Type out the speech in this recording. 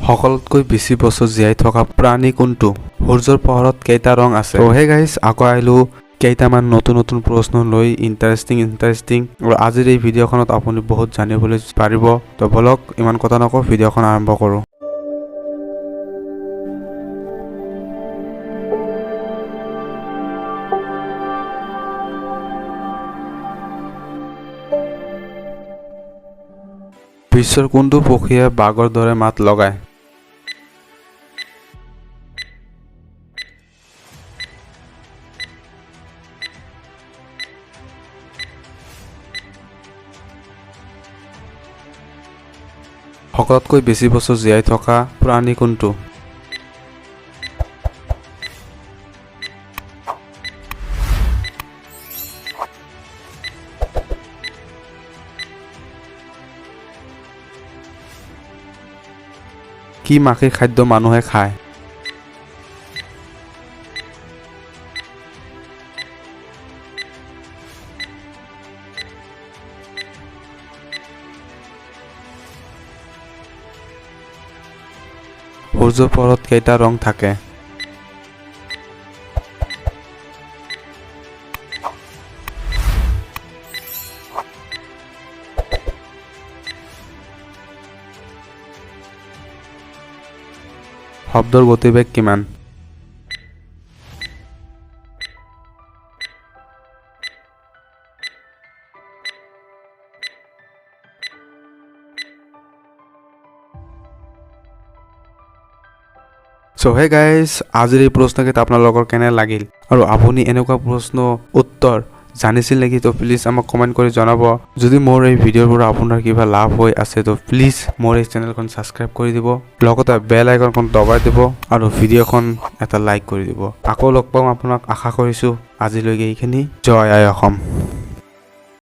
সকলোতকৈ বেছি বছৰ জীয়াই থকা প্ৰাণী কোনটো? সূৰ্যৰ পোহৰত কেইটা ৰং আছে? তো হে গাইজ, আকৌ আহিলো কেইটামান নতুন প্ৰশ্ন লৈ ইণ্টাৰেষ্টিং আৰু আজিৰ এই ভিডিঅ'খনত আপুনি বহুত জানিবলৈ পাৰিব। তো বলক ইমান কথা নকওঁ, ভিডিঅ'খন আৰম্ভ কৰোঁ। বিশ্বৰ কোনটো পক্ষীয়ে বাঘৰ দৰে মাত লগায়? সকলোতকৈ বেছি বছৰ জীয়াই থকা প্ৰাণী কোনটো? কি মাখিৰ খাদ্য মানুহে খায়? সূৰ্যৰ পোহৰত কেইটা ৰং থাকে? শব্দৰ গতিবেগ কিমান? সো হে গাইজ, আজিৰ এই প্ৰশ্নকেইটা আপোনালোকৰ কেনে লাগিল আৰু আপুনি এনেকুৱা প্ৰশ্ন উত্তৰ জানিছিল নেকি? তো প্লিজ আমাক কমেণ্ট কৰি জনাব। যদি মোৰ এই ভিডিঅ'ৰ পৰা আপোনাৰ কিবা লাভ হৈ আছে তো প্লিজ মোৰ এই চেনেলখন ছাবস্ক্ৰাইব কৰি দিব, লগতে বেল আইকনখন দবাই দিব আৰু ভিডিঅ'খন এটা লাইক কৰি দিব। আকৌ লগ পাম আপোনাক আশা কৰিছোঁ। আজিলৈকে এইখিনি। জয় আই অসম।